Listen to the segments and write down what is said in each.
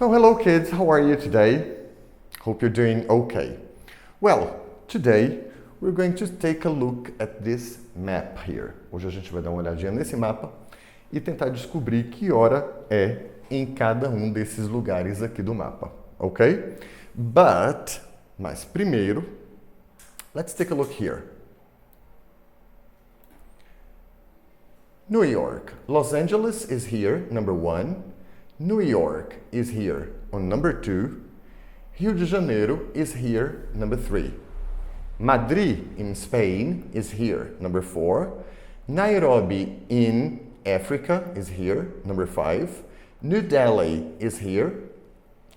So hello kids, how are you today? Hope you're doing okay. Well, today we're going to take a look at this map here. Hoje a gente vai dar uma olhadinha nesse mapa e tentar descobrir que hora é em cada um desses lugares aqui do mapa, ok? Mas primeiro, let's take a look here. New York. Los Angeles is here, number 1. New York is here on number 2. Rio de Janeiro is here, number 3. Madrid in Spain is here, number 4. Nairobi in Africa is here, number 5. New Delhi is here,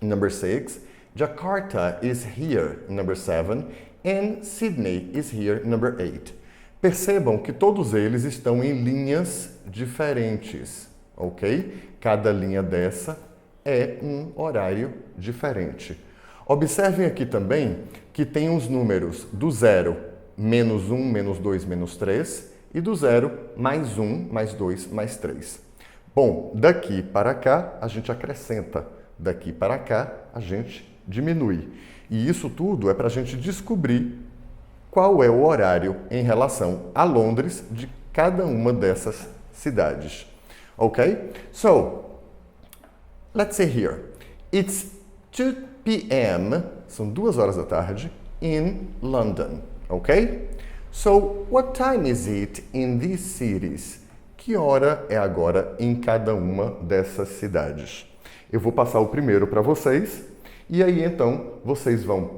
number 6. Jakarta is here, number 7. And Sydney is here, number 8. Percebam que todos eles estão em linhas diferentes, ok? Cada linha dessa é um horário diferente. Observem aqui também que tem os números do 0, menos 1, menos 2, menos 3, e do 0, mais 1, mais 2, mais 3. Bom, daqui para cá a gente acrescenta, daqui para cá a gente diminui. E isso tudo é para a gente descobrir qual é o horário em relação a Londres de cada uma dessas cidades. Ok? So, let's say here, it's 2 p.m., são 2 horas da tarde, in London. Ok? So, what time is it in these cities? Que hora é agora em cada uma dessas cidades? Eu vou passar o primeiro para vocês, e aí então vocês vão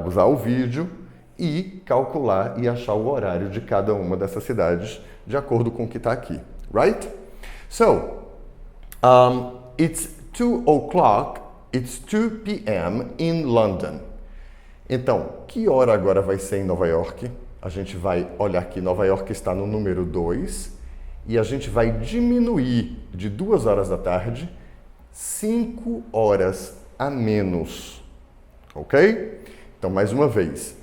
usar o vídeo e calcular e achar o horário de cada uma dessas cidades de acordo com o que está aqui, right? So, it's 2 o'clock, it's 2 p.m. in London. Então, que hora agora vai ser em Nova York? A gente vai olhar aqui, Nova York está no número 2, e a gente vai diminuir de 2 horas da tarde 5 horas a menos, ok? Então, mais uma vez,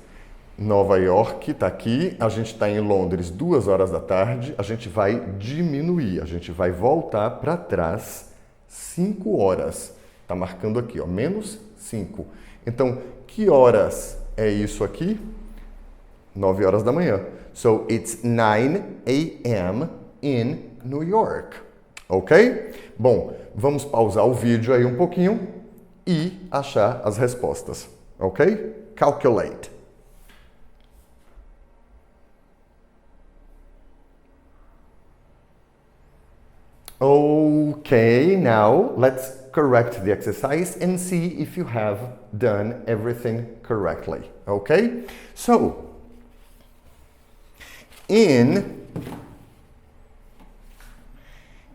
Nova York está aqui, a gente está em Londres 2 horas da tarde, a gente vai diminuir, a gente vai voltar para trás 5 horas. Está marcando aqui, ó, menos 5. Então, que horas é isso aqui? 9 horas da manhã. So, it's 9 a.m. in New York. Ok? Bom, vamos pausar o vídeo aí um pouquinho e achar as respostas. Ok? Calculate. Okay, now let's correct the exercise and see if you have done everything correctly. Okay? So, in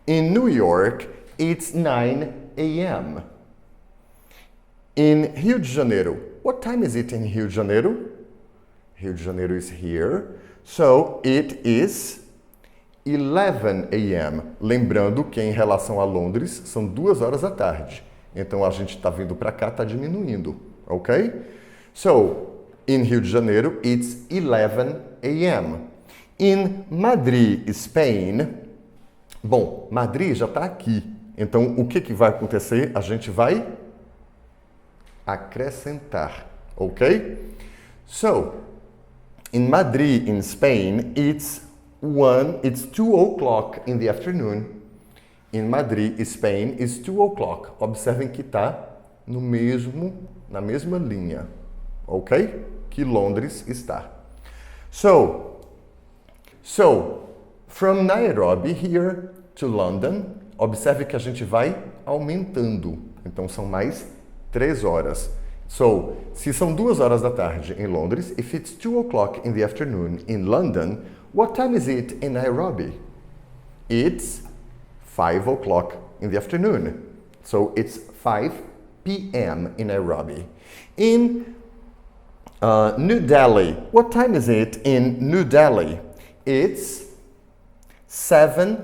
New York, it's 9 a.m. In Rio de Janeiro, what time is it in Rio de Janeiro? Rio de Janeiro is here. So, it is 11 a.m. Lembrando que em relação a Londres, são 2 horas da tarde. Então, a gente está vindo para cá, está diminuindo, ok? So, in Rio de Janeiro, it's 11 a.m. In Madrid, Spain, bom, Madrid já está aqui. Então, o que vai acontecer? A gente vai acrescentar, ok? So, in Madrid, in Spain, it's 2 o'clock in the afternoon. In Madrid, Spain, it's 2 o'clock. Observem que está na mesma linha, ok? Que Londres está. So, from Nairobi here to London, observe que a gente vai aumentando. Então, são mais 3 horas. So, se são 2 horas da tarde em Londres, if it's 2 o'clock in the afternoon in London, what time is it in Nairobi? It's 5 o'clock in the afternoon. So, it's 5 p.m. in Nairobi. In New Delhi, what time is it in New Delhi? It's 7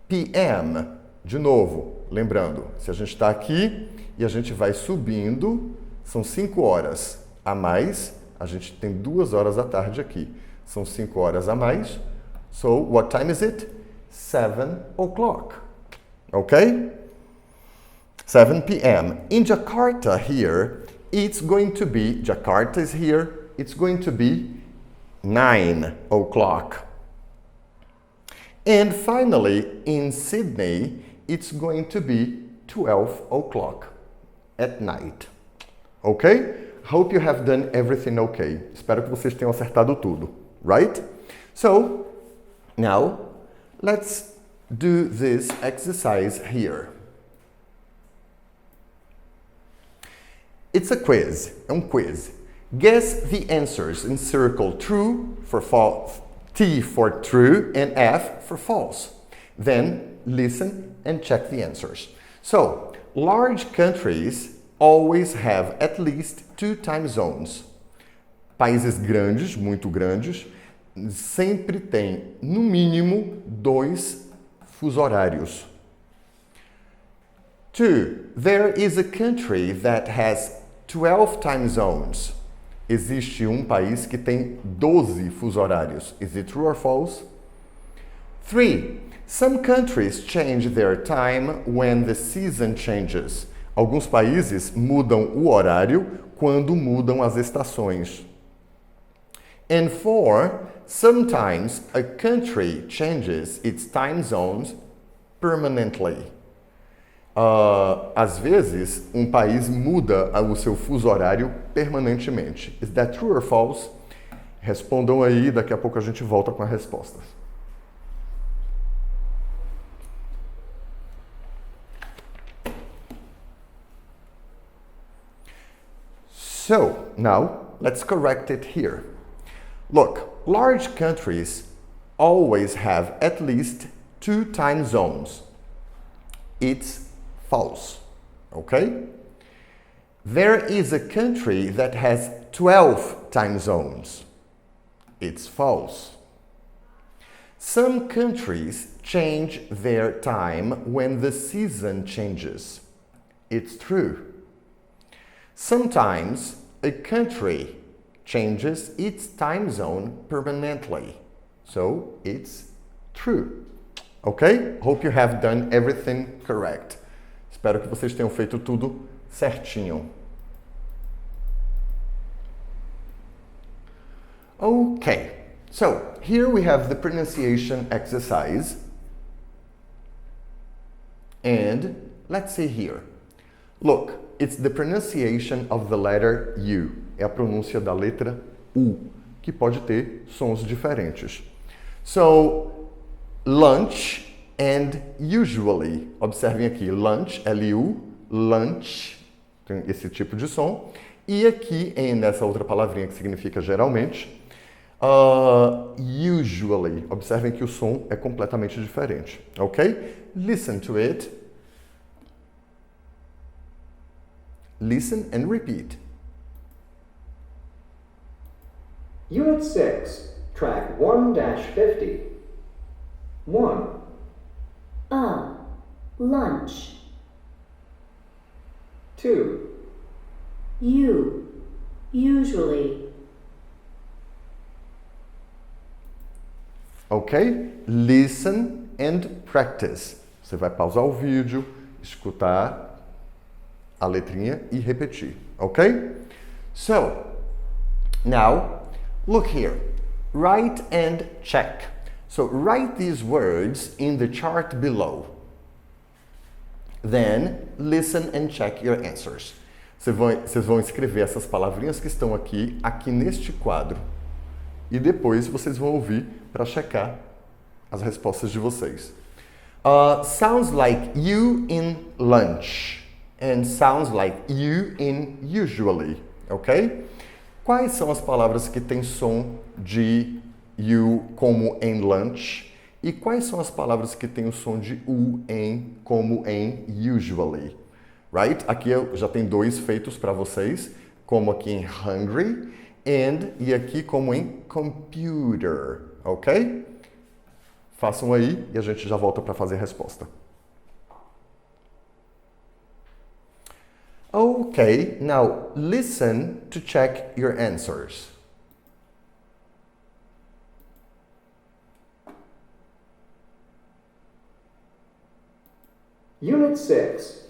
p.m. De novo, lembrando, se a gente está aqui e a gente vai subindo, são 5 horas a mais, a gente tem 2 horas da tarde aqui. São 5 horas a mais. So, what time is it? 7 o'clock. Ok? 7 p.m. In Jakarta here, it's going to be, Jakarta is here, it's going to be 9 o'clock. And finally, in Sydney, it's going to be 12 o'clock at night. Okay? Hope you have done everything okay. Espero que vocês tenham acertado tudo, right? So, now, let's do this exercise here. It's a quiz, quiz. Guess the answers and circle true for false, T for true, and F for false. Then listen and check the answers. So, large countries always have at least 2 time zones. Países grandes, muito grandes, sempre tem, no mínimo, 2 fuso horários. 2. There is a country that has 12 time zones. Existe país que tem 12 fuso horários. Is it true or false? 3. Some countries change their time when the season changes. Alguns países mudam o horário quando mudam as estações. And 4. Sometimes a country changes its time zones permanently. Às vezes, país muda o seu fuso horário permanentemente. Is that true or false? Respondam aí, daqui a pouco a gente volta com a resposta. So, now, let's correct it here. Look, large countries always have at least 2 time zones. It's false, okay? There is a country that has 12 time zones. It's false. Some countries change their time when the season changes. It's true. Sometimes a country changes its time zone permanently. So it's true. Okay? Hope you have done everything correct. Espero que vocês tenham feito tudo certinho. Okay, so here we have the pronunciation exercise. And let's see here. Look, it's the pronunciation of the letter U. É a pronúncia da letra U, que pode ter sons diferentes. So, lunch and usually. Observem aqui, lunch, L-U, lunch, tem esse tipo de som. E aqui, nessa outra palavrinha que significa geralmente, usually. Observem que o som é completamente diferente, ok? Listen to it. Listen and repeat. Unit 6, track 1-50. 1. Lunch. 2. Usually. Ok? Listen and practice. Você vai pausar o vídeo, escutar a letrinha e repetir. Ok? So, now, look here. Write and check. So, write these words in the chart below. Then, listen and check your answers. Vocês vão escrever essas palavrinhas que estão aqui neste quadro. E depois vocês vão ouvir para checar as respostas de vocês. Sounds like you in lunch. And sounds like you in usually. Ok? Quais são as palavras que têm som de you como em lunch? E quais são as palavras que têm o som de u como em usually? Right? Aqui eu já tenho 2 feitos para vocês, como aqui em hungry e aqui como em computer, ok? Façam aí e a gente já volta para fazer a resposta. Okay, now listen to check your answers. Unit 6,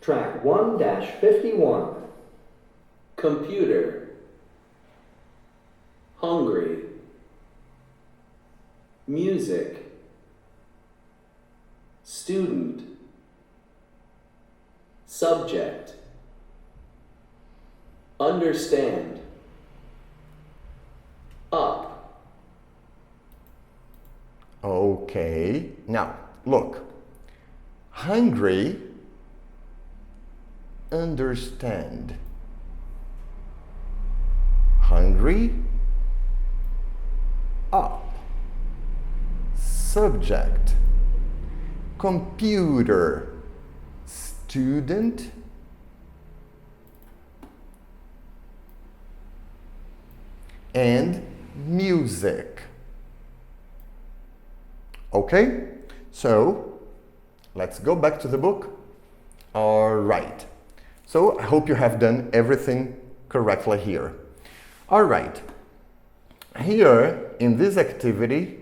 Track 1-51. Computer. Hungry. Music. Student. Subject. Understand. Up. Okay. Now, look. Hungry, understand. Hungry, up. Subject, computer, student, and music. Okay? So, let's go back to the book. All right. So, I hope you have done everything correctly here. All right. Here, in this activity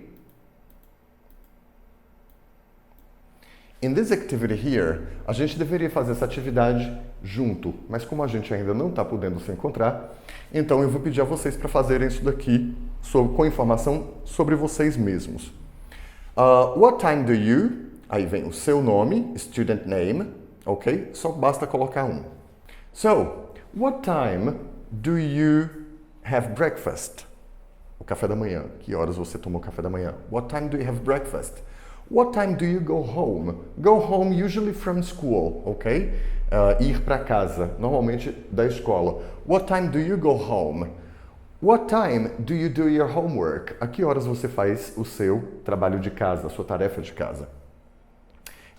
here, a gente deveria fazer essa atividade junto, mas como a gente ainda não está podendo se encontrar, então eu vou pedir a vocês para fazerem isso daqui com informação sobre vocês mesmos. What time do you? Aí vem o seu nome, student name, ok? Só basta colocar um. So, what time do you have breakfast? O café da manhã. Que horas você tomou café da manhã? What time do you have breakfast? What time do you go home? Go home usually from school, ok? Ir para casa, normalmente da escola. What time do you go home? What time do you do your homework? A que horas você faz o seu trabalho de casa, a sua tarefa de casa?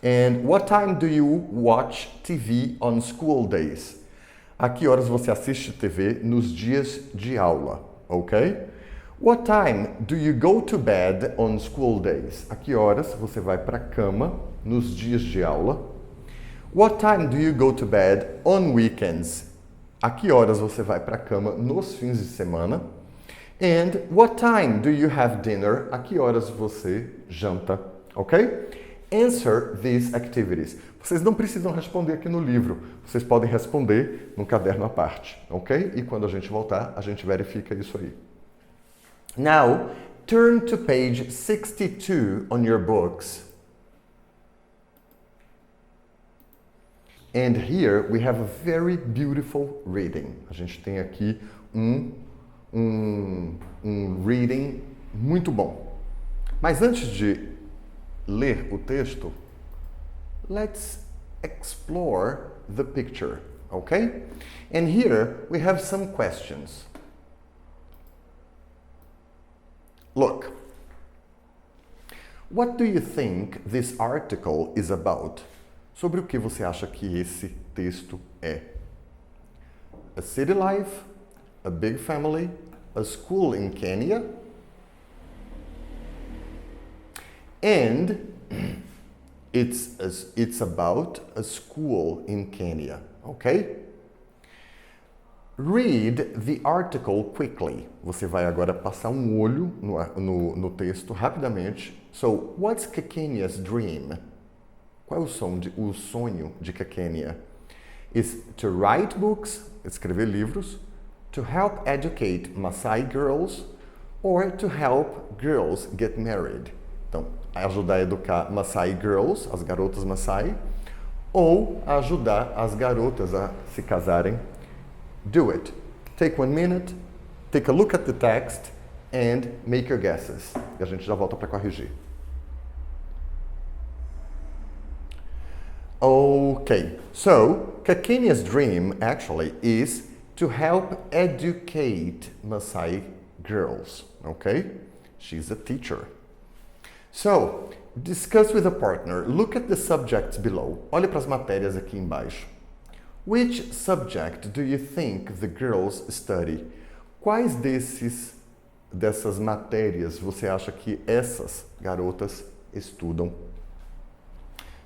And what time do you watch TV on school days? A que horas você assiste TV nos dias de aula, ok? What time do you go to bed on school days? A que horas você vai para a cama nos dias de aula? What time do you go to bed on weekends? A que horas você vai para a cama nos fins de semana? And what time do you have dinner? A que horas você janta, ok? Answer these activities. Vocês não precisam responder aqui no livro, vocês podem responder no caderno à parte, ok? E quando a gente voltar, a gente verifica isso aí. Now, turn to page 62 on your books. And here we have a very beautiful reading. A gente tem aqui um reading muito bom. Mas antes de ler o texto, let's explore the picture, okay? And here we have some questions. Look, what do you think this article is about? Sobre o que você acha que esse texto é? A city life, a big family, a school in Kenya, and it's about a school in Kenya, okay? Read the article quickly. Você vai agora passar um olho no texto rapidamente. So, what's Kekenya's dream? Qual é o sonho de Kekenya? Is to write books, escrever livros, to help educate Maasai girls, or to help girls get married. Então, ajudar a educar Maasai girls, as garotas Maasai, ou ajudar as garotas a se casarem. Do it. Take 1 minute, take a look at the text, and make your guesses. E a gente já volta para corrigir. Okay, so Kekenya's dream actually is to help educate Maasai girls, okay? She's a teacher. So, discuss with a partner. Look at the subjects below. Olhe para as matérias aqui embaixo. Which subject do you think the girls study? Quais dessas matérias você acha que essas garotas estudam?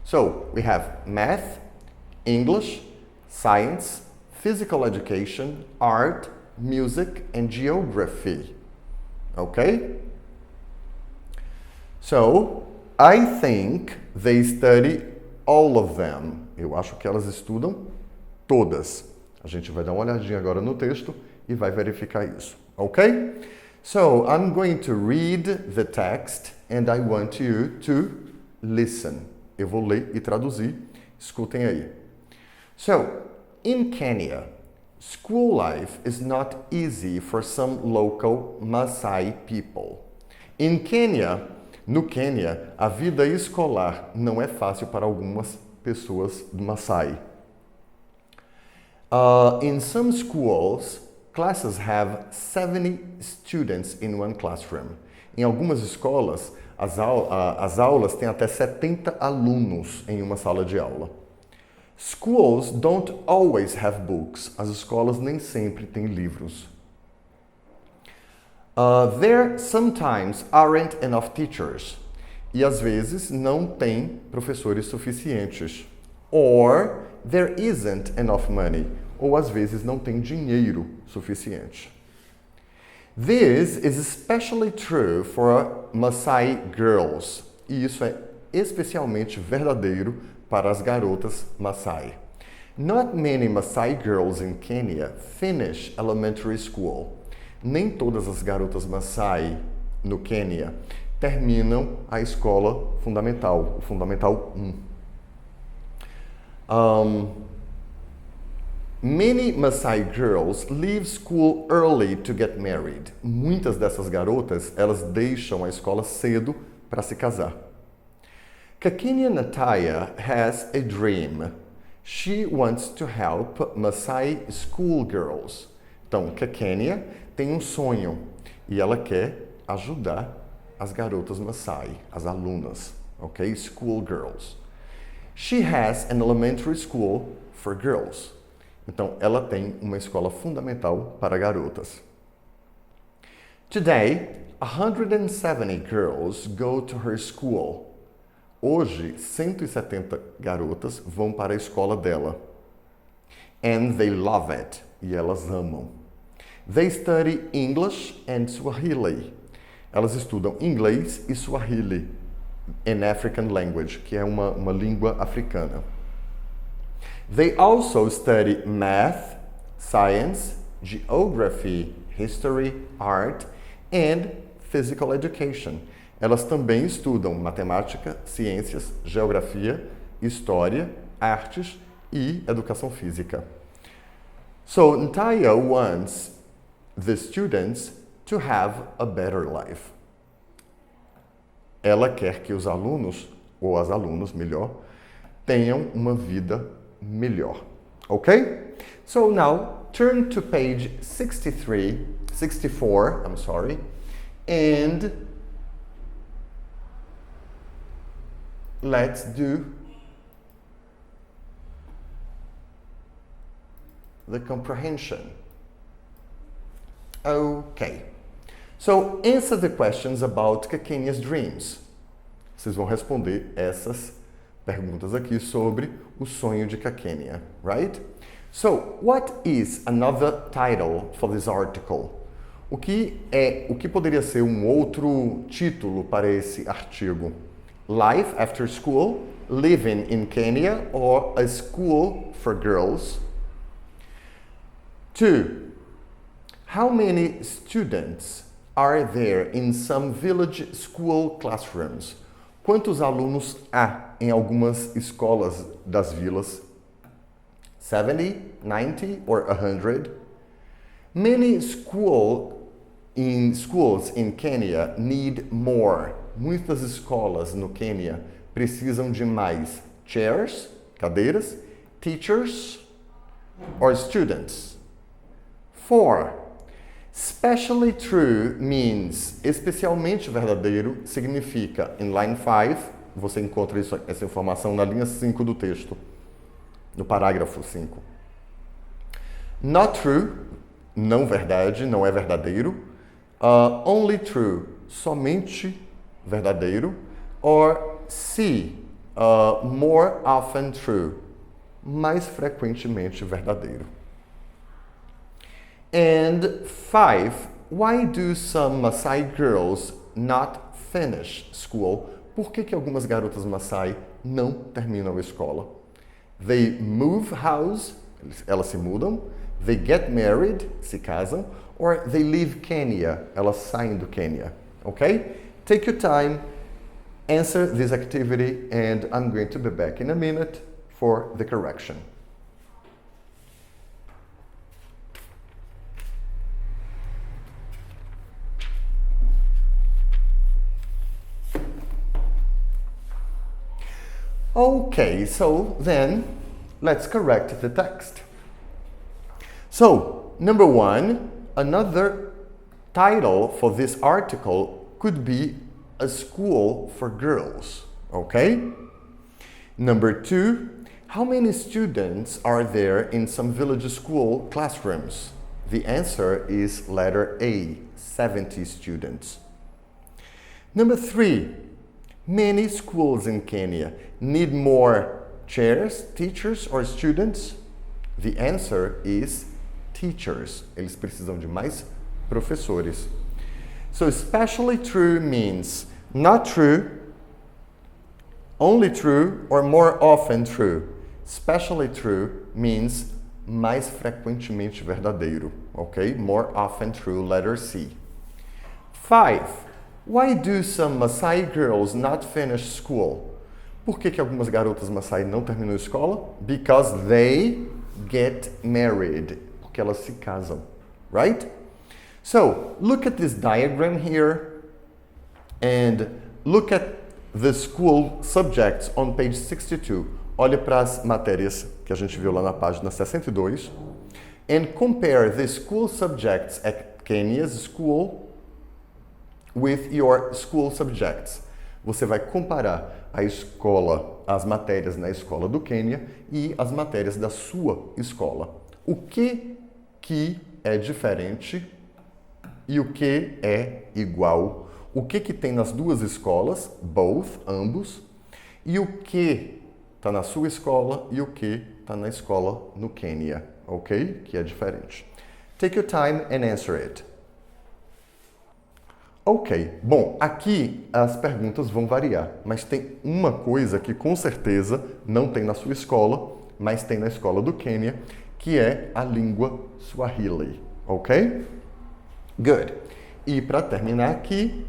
So, we have math, English, science, physical education, art, music, and geography. Okay? So, I think they study all of them. Eu acho que elas estudam todas. A gente vai dar uma olhadinha agora no texto e vai verificar isso, ok? So, I'm going to read the text and I want you to listen. Eu vou ler e traduzir. Escutem aí. So, in Kenya, school life is not easy for some local Maasai people. In Kenya, no Quênia, a vida escolar não é fácil para algumas pessoas do Maasai. In some schools, classes have 70 students in one classroom. Em algumas escolas, as aulas têm até 70 alunos em uma sala de aula. Schools don't always have books. As escolas nem sempre têm livros. There sometimes aren't enough teachers. E às vezes não tem professores suficientes. Or there isn't enough money. Ou às vezes não tem dinheiro suficiente. This is especially true for Maasai girls. E isso é especialmente verdadeiro para as garotas Maasai. Not many Maasai girls in Kenya finish elementary school. Nem todas as garotas Maasai no Quênia terminam a escola fundamental, o Fundamental 1. Many Maasai girls leave school early to get married. Muitas dessas garotas, elas deixam a escola cedo para se casar. Kakenya Nataya has a dream. She wants to help Maasai schoolgirls. Então, Kakenya tem um sonho e ela quer ajudar as garotas Maasai, as alunas, ok? Schoolgirls. She has an elementary school for girls. Então, ela tem uma escola fundamental para garotas. Today, 170 girls go to her school. Hoje, 170 garotas vão para a escola dela. And they love it. E elas amam. They study English and Swahili. Elas estudam inglês e Swahili, an African language, que é uma língua africana. They also study math, science, geography, history, art, and physical education. Elas também estudam matemática, ciências, geografia, história, artes e educação física. So, Ntaya wants the students to have a better life. Ela quer que os alunos, ou as alunas, melhor, tenham uma vida melhor. Okay? So now, turn to page 64, and let's do the comprehension. Okay. So, answer the questions about Kakenya's dreams. Vocês vão responder essas perguntas aqui sobre o sonho de Kakenya, right? So, what is another title for this article? O que poderia ser um outro título para esse artigo? Life after school, living in Kenya, or a school for girls? 2. How many students are there in some village school classrooms? Quantos alunos há em algumas escolas das vilas? 70, 90 or 100? Many schools in Kenya need more. Muitas escolas no Quênia precisam de mais chairs, cadeiras, teachers or students. 4. Especially true means especialmente verdadeiro, significa in line 5, você encontra essa informação na linha 5 do texto, no parágrafo 5. Not true, não verdade, não é verdadeiro. Only true, somente verdadeiro. Or C, more often true, mais frequentemente verdadeiro. And 5, why do some Maasai girls not finish school? Por que algumas garotas Maasai não terminam a escola? They move house, elas se mudam. They get married, se casam. Or they leave Kenya, elas saem do Quênia. Okay? Take your time, answer this activity, and I'm going to be back in a minute for the correction. Okay, so then let's correct the text. So, number one, another title for this article could be a school for girls, okay? Number two, how many students are there in some village school classrooms? The answer is letter A, 70 students. Number three, many schools in Kenya need more chairs, teachers, or students? The answer is teachers. Eles precisam de mais professores. So especially true means not true, only true, or more often true. Especially true means mais frequentemente verdadeiro, okay? More often true, letter C. 5. Why do some Maasai girls not finish school? Por que algumas garotas Maasai não terminam a escola? Because they get married. Porque elas se casam, right? So, look at this diagram here and look at the school subjects on page 62. Olhe para as matérias que a gente viu lá na página 62 and compare the school subjects at Kenya's school with your school subjects. Você vai comparar a escola, as matérias na escola do Quênia e as matérias da sua escola. O que é diferente e o que é igual? O que tem nas duas escolas, both, ambos, e o que está na sua escola e o que está na escola no Quênia, ok? Que é diferente. Take your time and answer it. Ok, bom, aqui as perguntas vão variar, mas tem uma coisa que com certeza não tem na sua escola, mas tem na escola do Quênia, que é a língua Swahili, ok? Good. E para terminar aqui,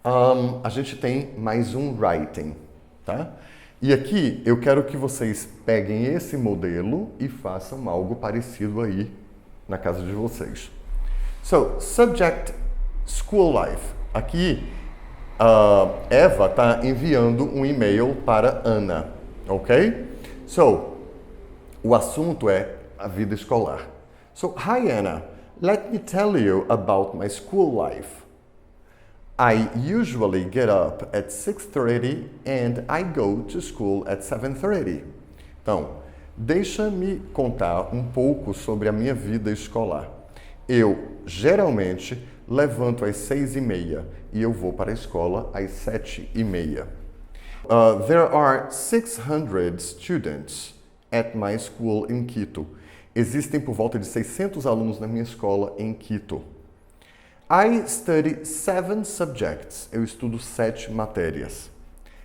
a gente tem mais um writing, tá? E aqui eu quero que vocês peguem esse modelo e façam algo parecido aí na casa de vocês. So, subject, school life. Aqui, Eva está enviando um e-mail para Ana, ok? So, o assunto é a vida escolar. So, hi Anna, let me tell you about my school life. I usually get up at 6:30 and I go to school at 7:30. Então, deixa-me contar um pouco sobre a minha vida escolar. Eu, geralmente, levanto às 6:30 e eu vou para a escola às 7:30. There are 600 students at my school in Quito. Existem por volta de 600 alunos na minha escola em Quito. I study 7 subjects. Eu estudo 7 matérias.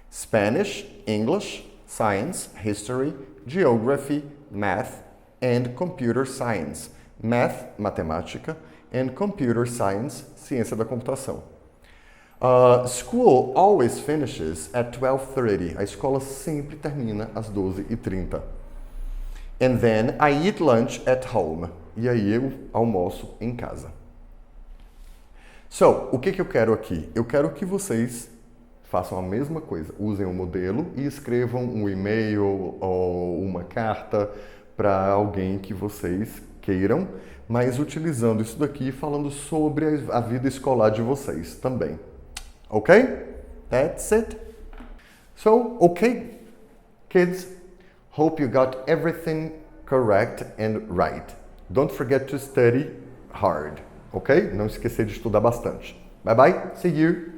Spanish, English, Science, History, Geography, Math, and Computer Science. Math, matemática, and Computer Science, ciência da computação. School always finishes at 12:30. A escola sempre termina às 12:30. And then I eat lunch at home. E aí eu almoço em casa. So, o que eu quero aqui? Eu quero que vocês façam a mesma coisa. Usem o modelo e escrevam um e-mail ou uma carta para alguém que vocês queiram, mas utilizando isso daqui, falando sobre a vida escolar de vocês também. Ok? That's it. So, okay, kids, hope you got everything correct and right. Don't forget to study hard. Ok? Não esquecer de estudar bastante. Bye bye. See you.